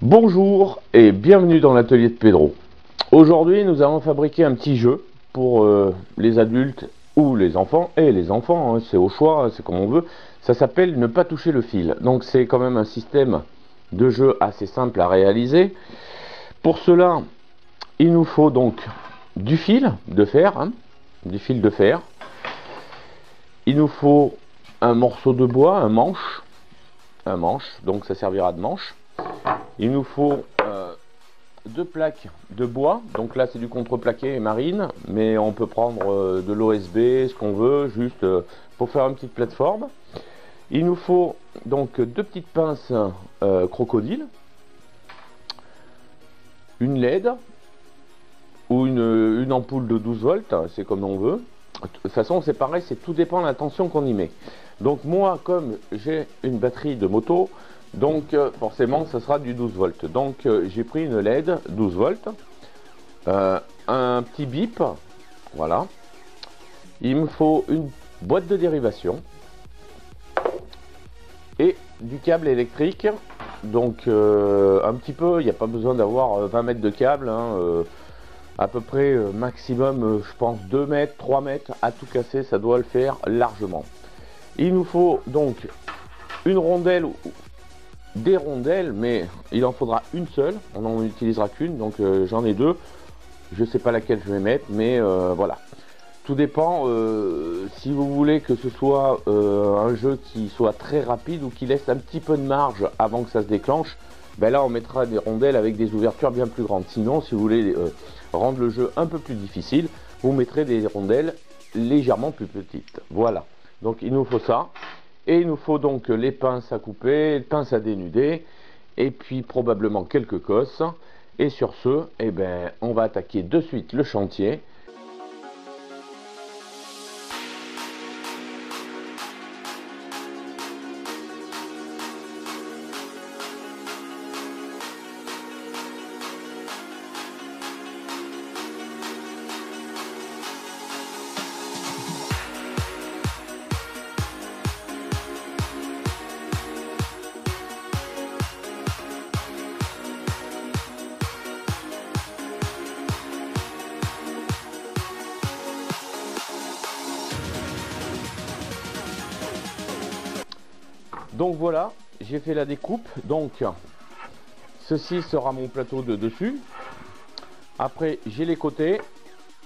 Bonjour et bienvenue dans l'atelier de Pedro. Aujourd'hui nous allons fabriquer un petit jeu pour les adultes ou les enfants, et les enfants, hein, c'est au choix, c'est comme on veut. Ça s'appelle ne pas toucher le fil. Donc c'est quand même un système de jeu assez simple à réaliser. Pour cela, il nous faut donc du fil de fer, hein, du fil de fer. Il nous faut un morceau de bois, un manche, donc ça servira de manche. Il nous faut deux plaques de bois, donc là c'est du contreplaqué et marine, mais on peut prendre de l'OSB, ce qu'on veut, juste pour faire une petite plateforme. Il nous faut donc deux petites pinces crocodile, une LED ou une ampoule de 12 volts, c'est comme on veut. De toute façon c'est pareil, c'est tout dépend de la tension qu'on y met. Donc moi, comme j'ai une batterie de moto, donc forcément ça sera du 12 volts. Donc j'ai pris une LED 12 volts, un petit bip, voilà. Il me faut une boîte de dérivation et du câble électrique. Donc un petit peu, il n'y a pas besoin d'avoir 20 mètres de câble, hein, à peu près maximum je pense 2 mètres, 3 mètres à tout casser, ça doit le faire largement. Il nous faut donc une rondelle, des rondelles, mais il en faudra une seule, on n'en utilisera qu'une, donc j'en ai deux. Je sais pas laquelle je vais mettre, mais voilà. Tout dépend si vous voulez que ce soit un jeu qui soit très rapide ou qui laisse un petit peu de marge avant que ça se déclenche. Ben là on mettra des rondelles avec des ouvertures bien plus grandes. Sinon, si vous voulez rendre le jeu un peu plus difficile, vous mettrez des rondelles légèrement plus petites. Voilà, donc il nous faut ça. Et il nous faut donc les pinces à couper, les pinces à dénuder, et puis probablement quelques cosses. Et sur ce, eh ben, on va attaquer de suite le chantier. Donc voilà, j'ai fait la découpe. Donc ceci sera mon plateau de dessus. Après j'ai les côtés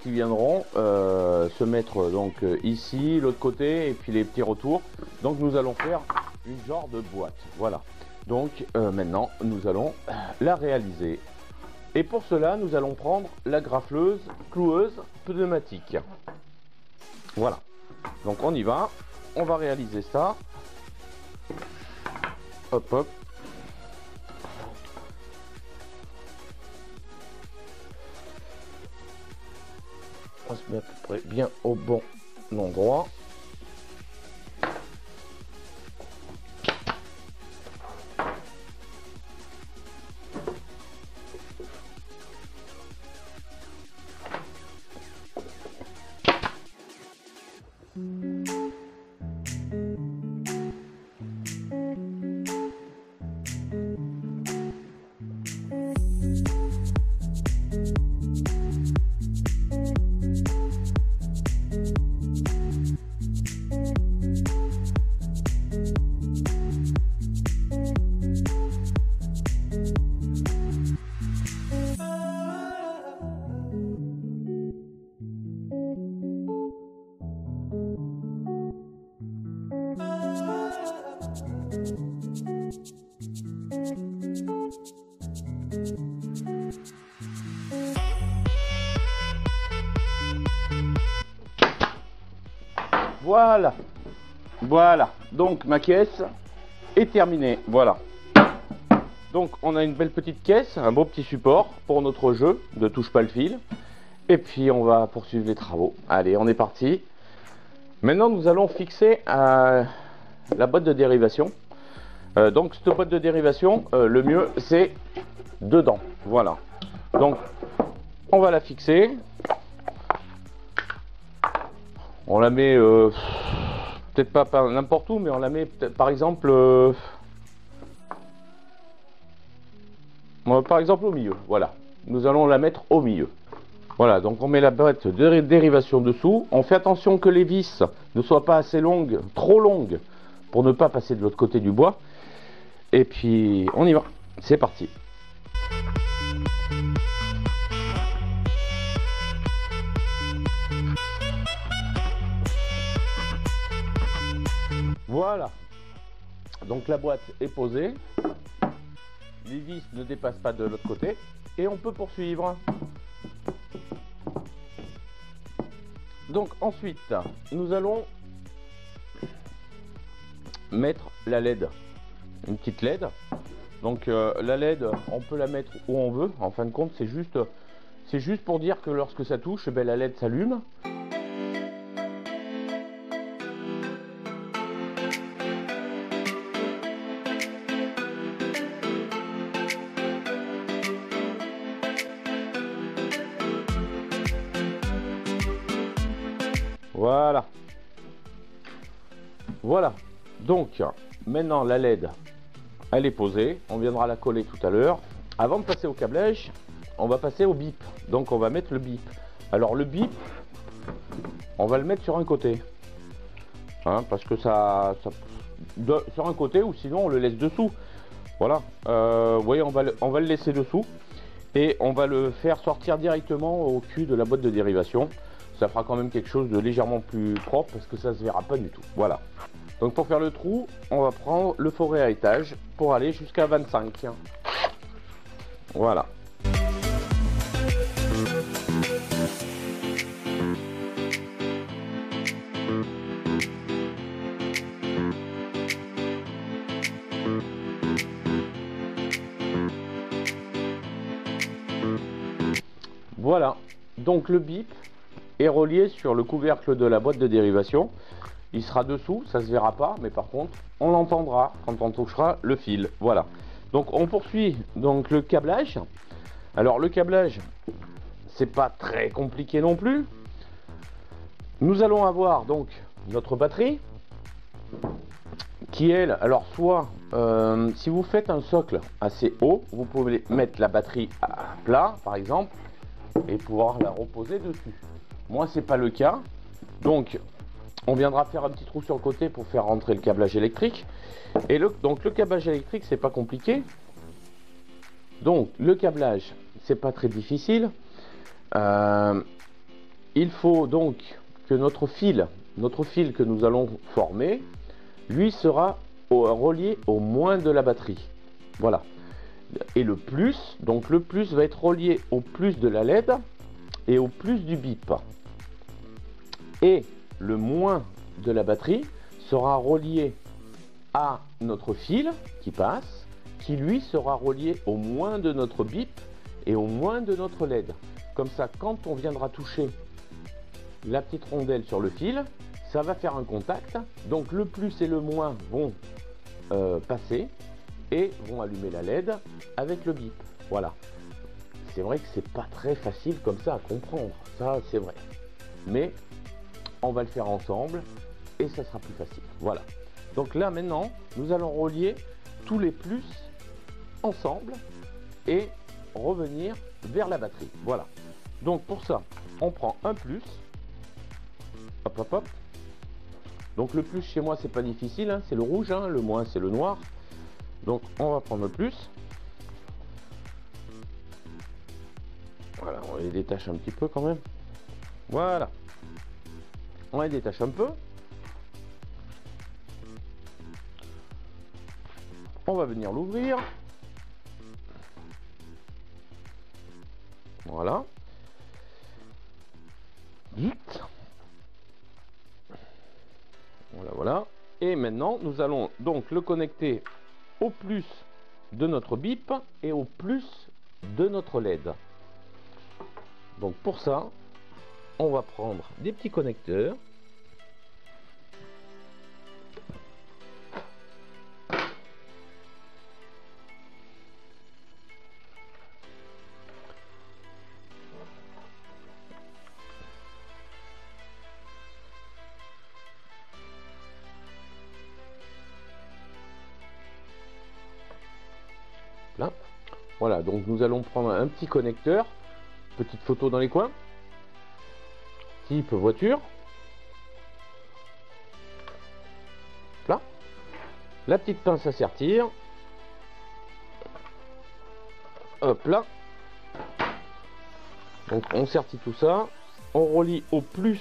qui viendront se mettre donc ici, l'autre côté, et puis les petits retours. Donc nous allons faire une genre de boîte. Voilà. Donc maintenant nous allons la réaliser. Et pour cela nous allons prendre la graffleuse cloueuse pneumatique. Voilà. Donc on y va. On va réaliser ça. Hop hop. On se met à peu près bien au bon endroit. Voilà, voilà, donc ma caisse est terminée, voilà. Donc on a une belle petite caisse, un beau petit support pour notre jeu de touche pas le fil. Et puis on va poursuivre les travaux. Allez, on est parti. Maintenant nous allons fixer la boîte de dérivation. Donc cette boîte de dérivation, le mieux c'est dedans, voilà. Donc on va la fixer. On la met peut-être pas n'importe où, mais on la met par exemple Par exemple au milieu, voilà. Nous allons la mettre au milieu. Voilà, donc on met la boîte de dérivation dessous. On fait attention que les vis ne soient pas assez longues, trop longues, pour ne pas passer de l'autre côté du bois. Et puis on y va, c'est parti. Voilà, donc la boîte est posée, les vis ne dépassent pas de l'autre côté et on peut poursuivre. Donc ensuite, nous allons mettre la LED, une petite LED. Donc la LED, on peut la mettre où on veut. En fin de compte, c'est juste pour dire que lorsque ça touche, ben, la LED s'allume. Voilà. Voilà. Donc maintenant la LED, elle est posée. On viendra la coller tout à l'heure. Avant de passer au câblage, on va passer au bip. Donc on va mettre le bip. Alors le bip, on va le mettre sur un côté, hein, parce que sur un côté, ou sinon on le laisse dessous. Voilà. Vous voyez, on va le laisser dessous et on va le faire sortir directement au cul de la boîte de dérivation. Ça fera quand même quelque chose de légèrement plus propre parce que ça se verra pas du tout. Voilà. Donc pour faire le trou, on va prendre le forêt à étage pour aller jusqu'à 25. Voilà. Voilà. Donc le bip est relié sur le couvercle de la boîte de dérivation. Il sera dessous, ça se verra pas, mais par contre on l'entendra quand on touchera le fil. Voilà. Donc on poursuit donc le câblage. Alors le câblage, c'est pas très compliqué non plus. Nous allons avoir donc notre batterie qui elle, alors soit si vous faites un socle assez haut, vous pouvez mettre la batterie à plat par exemple et pouvoir la reposer dessus. Moi c'est pas le cas, donc on viendra faire un petit trou sur le côté pour faire rentrer le câblage électrique. Et donc le câblage électrique, c'est pas compliqué. Donc le câblage, c'est pas très difficile. Il faut donc que notre fil que nous allons former, lui sera relié au moins de la batterie. Voilà. Et le plus, donc le plus va être relié au plus de la LED et au plus du bip. Et le moins de la batterie sera relié à notre fil qui passe, qui lui sera relié au moins de notre bip et au moins de notre LED. Comme ça, quand on viendra toucher la petite rondelle sur le fil, ça va faire un contact. Donc le plus et le moins vont passer et vont allumer la LED avec le bip. Voilà. C'est vrai que c'est pas très facile comme ça à comprendre, ça c'est vrai. Mais on va le faire ensemble et ça sera plus facile. Voilà. Donc là maintenant, nous allons relier tous les plus ensemble et revenir vers la batterie. Voilà. Donc pour ça, on prend un plus. Hop hop hop. Donc le plus chez moi c'est pas difficile, hein, c'est le rouge, hein, le moins c'est le noir. Donc on va prendre le plus. Voilà, on les détache un petit peu quand même. Voilà. On les détache un peu. On va venir l'ouvrir. Voilà. Vite. Voilà, voilà. Et maintenant, nous allons donc le connecter au plus de notre bip et au plus de notre LED. Donc pour ça, on va prendre des petits connecteurs. Là, Voilà, donc nous allons prendre un petit connecteur, petite photo dans les coins, type voiture. Là, la petite pince à sertir. Hop là. Donc on sertit tout ça, on relie au plus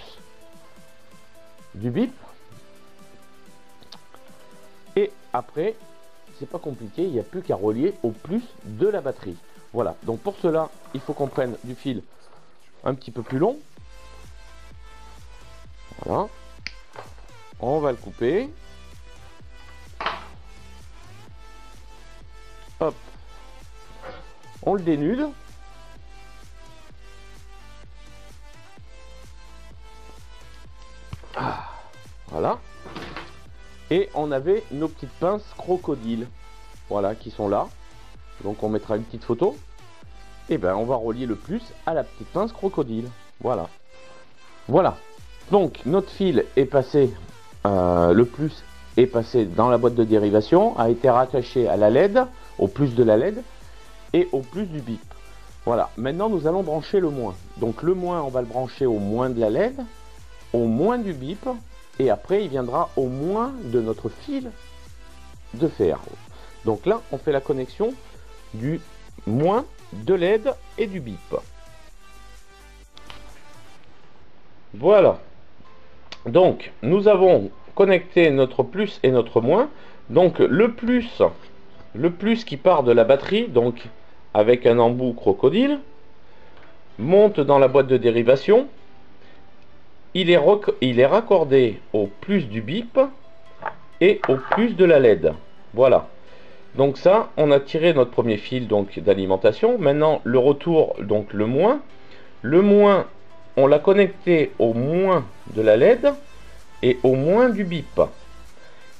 du bip. Et après, c'est pas compliqué, il n'y a plus qu'à relier au plus de la batterie. Voilà, donc pour cela, il faut qu'on prenne du fil un petit peu plus long. Voilà. On va le couper. Hop. On le dénude. Ah, voilà. Et on avait nos petites pinces crocodiles. Voilà, qui sont là. Donc on mettra une petite photo. Et ben on va relier le plus à la petite pince crocodile. Voilà. Voilà. Donc notre fil est passé, le plus est passé dans la boîte de dérivation, a été rattaché à la LED, au plus de la LED et au plus du bip. Voilà. Maintenant nous allons brancher le moins. Donc le moins, on va le brancher au moins de la LED, au moins du bip, et après il viendra au moins de notre fil de fer. Donc là on fait la connexion du moins de LED et du bip. Voilà. Donc nous avons connecté notre plus et notre moins. Donc le plus qui part de la batterie, donc avec un embout crocodile, monte dans la boîte de dérivation. Il est raccordé au plus du bip et au plus de la LED. Voilà. Donc ça, on a tiré notre premier fil donc d'alimentation. Maintenant, le retour, donc le moins. Le moins, on l'a connecté au moins de la LED et au moins du bip.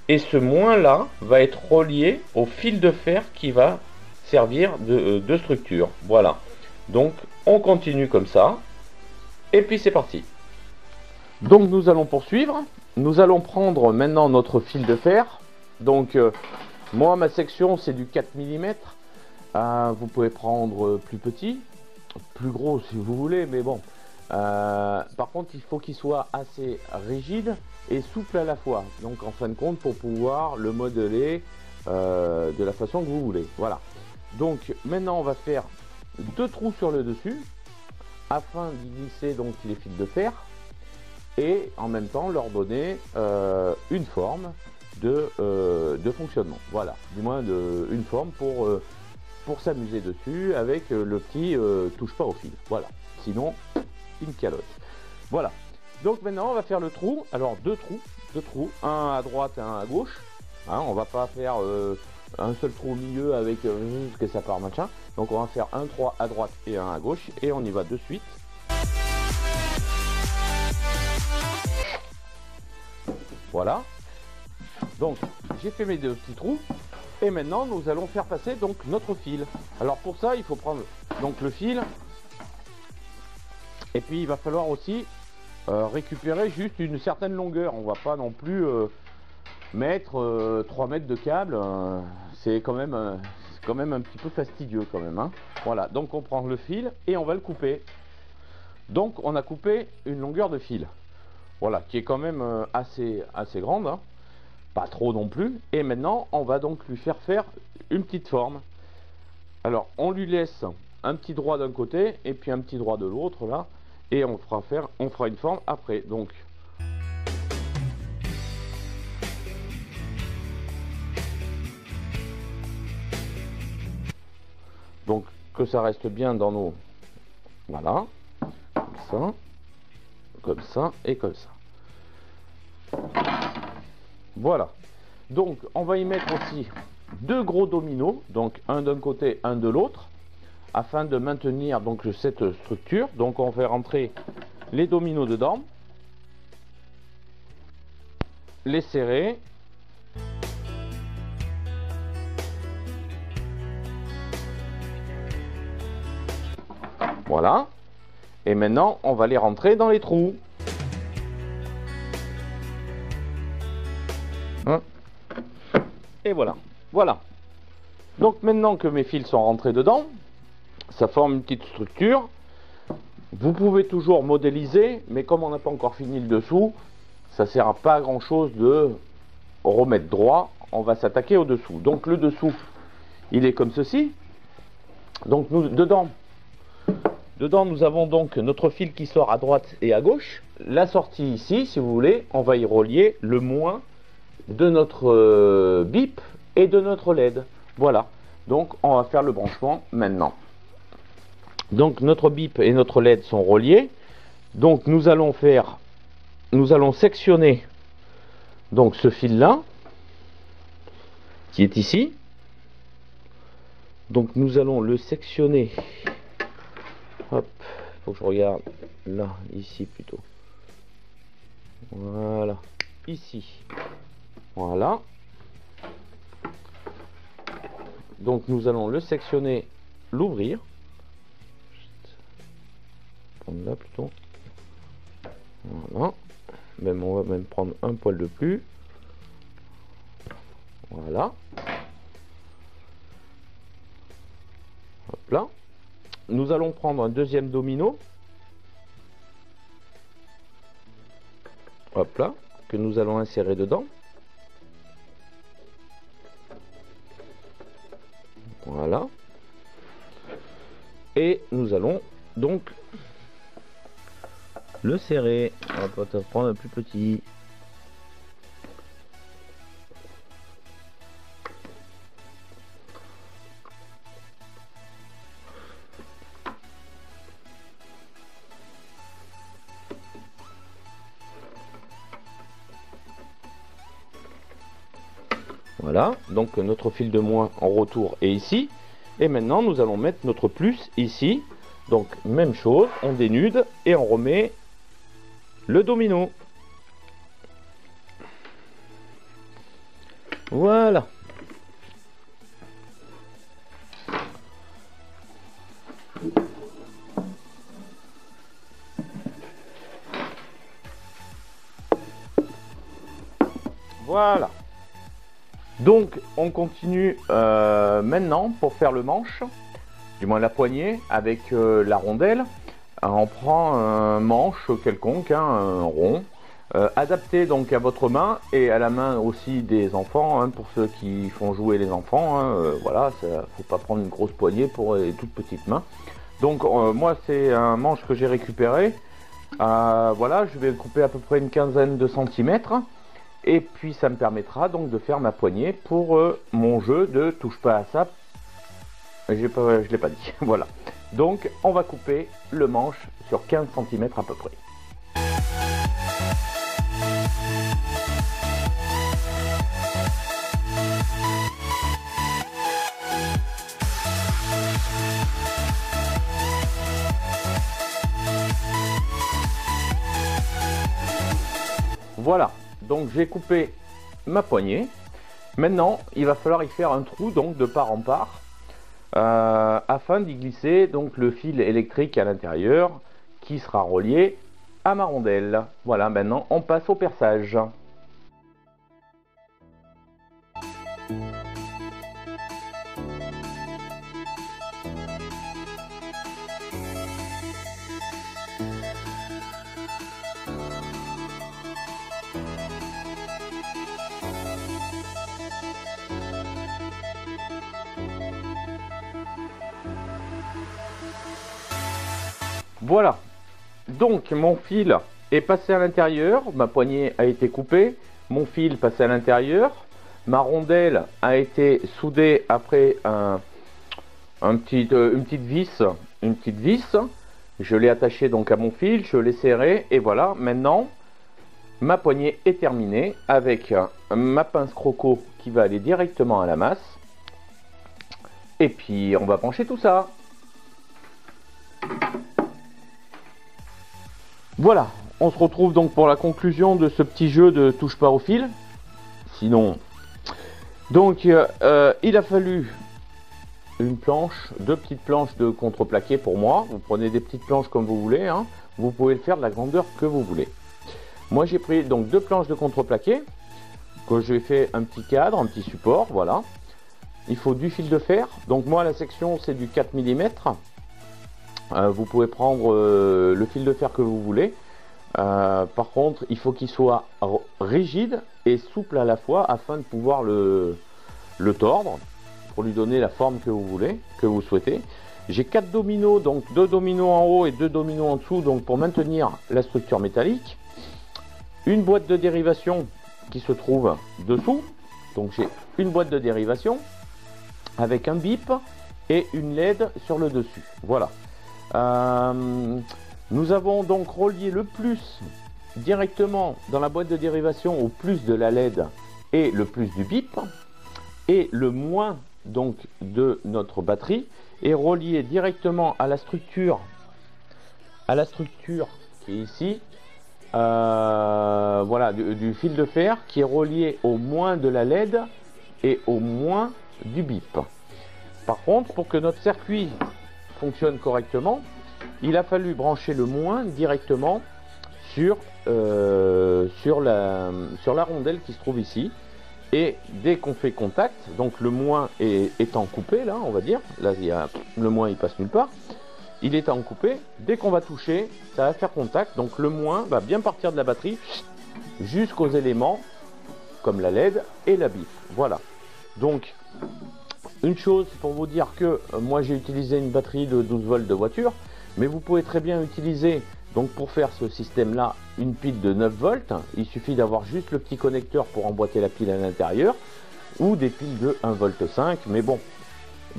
Et ce moins là va être relié au fil de fer qui va servir de structure. Voilà. Donc, on continue comme ça. Et puis c'est parti. Donc nous allons poursuivre. Nous allons prendre maintenant notre fil de fer. Donc moi ma section c'est du 4 mm. Vous pouvez prendre plus petit, plus gros si vous voulez, mais bon. Par contre il faut qu'il soit assez rigide et souple à la fois. Donc en fin de compte pour pouvoir le modeler de la façon que vous voulez. Voilà. Donc maintenant on va faire 2 trous sur le dessus afin d'y glisser donc les fils de fer. Et en même temps leur donner une forme de fonctionnement. Voilà, du moins une forme pour s'amuser dessus avec le petit touche pas au fil. Voilà, sinon une calotte. Voilà, donc maintenant on va faire le trou. Alors deux trous, un à droite et un à gauche. Hein, on va pas faire un seul trou au milieu avec que ça part machin. Donc on va faire un 3 à droite et un à gauche et on y va de suite. Voilà, donc j'ai fait mes 2 petits trous et maintenant nous allons faire passer donc notre fil. Alors pour ça il faut prendre donc le fil et puis il va falloir aussi récupérer juste une certaine longueur. On va pas non plus mettre 3 mètres de câble, c'est quand même un petit peu fastidieux quand même, hein. Voilà, donc on prend le fil et on va le couper. Donc on a coupé une longueur de fil. Voilà, qui est quand même assez grande, hein. Pas trop non plus. Et maintenant, on va donc lui faire une petite forme. Alors, on lui laisse un petit droit d'un côté et puis un petit droit de l'autre là, et on fera une forme après. Donc, que ça reste bien dans nos, voilà, comme ça et comme ça. Voilà, donc on va y mettre aussi 2 gros dominos, donc un d'un côté, un de l'autre, afin de maintenir donc cette structure. Donc on fait rentrer les dominos dedans, les serrer, voilà, et maintenant on va les rentrer dans les trous. Et voilà, voilà. Donc maintenant que mes fils sont rentrés dedans, ça forme une petite structure. Vous pouvez toujours modéliser, mais comme on n'a pas encore fini le dessous, ça ne sert à pas à grand chose de remettre droit. On va s'attaquer au dessous. Donc le dessous, il est comme ceci. Donc nous, dedans, nous avons donc notre fil qui sort à droite et à gauche. La sortie ici, si vous voulez, on va y relier le moins de notre bip et de notre LED. Voilà. Donc on va faire le branchement maintenant. Donc notre bip et notre LED sont reliés. Donc nous allons sectionner donc ce fil là qui est ici. Donc nous allons le sectionner. Hop, faut que je regarde là, ici plutôt. Voilà, ici. Voilà. Donc nous allons le sectionner, l'ouvrir. Prendre là plutôt. Voilà. Même on va même prendre un poil de plus. Voilà. Hop là. Nous allons prendre un deuxième domino. Hop là, que nous allons insérer dedans. Voilà. Et nous allons donc le serrer. On va prendre un plus petit. Voilà, donc notre fil de moins en retour est ici. Et maintenant nous allons mettre notre plus ici. Donc même chose, on dénude et on remet le domino. Voilà. Voilà. Donc on continue maintenant pour faire le manche, du moins la poignée avec la rondelle. On prend un manche quelconque, hein, un rond, adapté donc à votre main et à la main aussi des enfants, hein, pour ceux qui font jouer les enfants. Hein, voilà, faut pas prendre une grosse poignée pour les toutes petites mains. Donc moi c'est un manche que j'ai récupéré. Voilà, je vais couper à peu près une quinzaine de centimètres. Et puis ça me permettra donc de faire ma poignée pour mon jeu de touche pas à ça. Je l'ai pas dit. Voilà. Donc on va couper le manche sur 15 cm à peu près. Voilà. Donc j'ai coupé ma poignée. Maintenant, il va falloir y faire un trou donc de part en part afin d'y glisser donc le fil électrique à l'intérieur qui sera relié à ma rondelle. Voilà, maintenant on passe au perçage. Voilà, donc mon fil est passé à l'intérieur, ma poignée a été coupée, mon fil passé à l'intérieur, ma rondelle a été soudée après une petite vis, je l'ai attachée donc à mon fil, je l'ai serré et voilà, maintenant ma poignée est terminée avec ma pince croco qui va aller directement à la masse et puis on va pencher tout ça. Voilà, on se retrouve donc pour la conclusion de ce petit jeu de touche pas au fil. Sinon, donc il a fallu une planche, deux petites planches de contreplaqué pour moi. Vous prenez des petites planches comme vous voulez, hein. Vous pouvez le faire de la grandeur que vous voulez. Moi j'ai pris donc deux planches de contreplaqué que j'ai fait un petit cadre, un petit support, voilà. il faut du fil de fer. Donc moi la section c'est du 4 mm. Vous pouvez prendre le fil de fer que vous voulez. Par contre il faut qu'il soit rigide et souple à la fois afin de pouvoir le tordre pour lui donner la forme que vous voulez, que vous souhaitez. J'ai 4 dominos, donc 2 dominos en haut et 2 dominos en dessous, donc pour maintenir la structure métallique. Une boîte de dérivation qui se trouve dessous, donc j'ai une boîte de dérivation avec un bip et une LED sur le dessus. Voilà. Nous avons donc relié le plus directement dans la boîte de dérivation au plus de la LED et le plus du bip, et le moins donc de notre batterie est relié directement à la structure qui est ici. Voilà, du fil de fer qui est relié au moins de la LED et au moins du bip. Par contre, pour que notre circuit fonctionne correctement, il a fallu brancher le moins directement sur la rondelle qui se trouve ici. Et dès qu'on fait contact, donc le moins étant coupé là, on va dire, là il y a le moins, il passe nulle part, il est en coupé, dès qu'on va toucher, ça va faire contact, donc le moins va bien partir de la batterie jusqu'aux éléments comme la LED et la bip. Voilà. Donc une chose pour vous dire que moi j'ai utilisé une batterie de 12 volts de voiture, mais vous pouvez très bien utiliser, donc pour faire ce système là, une pile de 9 volts. Il suffit d'avoir juste le petit connecteur pour emboîter la pile à l'intérieur, ou des piles de 1,5 volts, mais bon,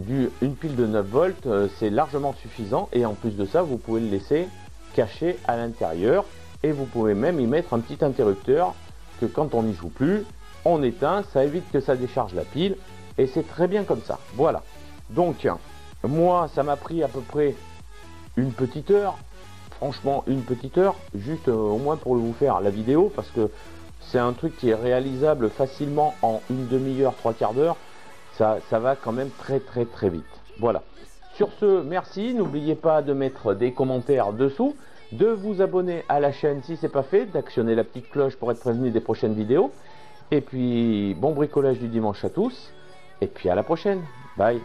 une pile de 9 volts c'est largement suffisant, et en plus de ça vous pouvez le laisser caché à l'intérieur, et vous pouvez même y mettre un petit interrupteur que quand on n'y joue plus, on éteint, ça évite que ça décharge la pile, et c'est très bien comme ça. Voilà, donc moi ça m'a pris à peu près une petite heure, franchement une petite heure, juste au moins pour vous faire la vidéo, parce que c'est un truc qui est réalisable facilement en une demi-heure, 3/4 d'heure. Ça va quand même très vite. Voilà, sur ce, merci, n'oubliez pas de mettre des commentaires dessous, de vous abonner à la chaîne si c'est pas fait, d'actionner la petite cloche pour être prévenu des prochaines vidéos, et puis bon bricolage du dimanche à tous, et puis à la prochaine, bye.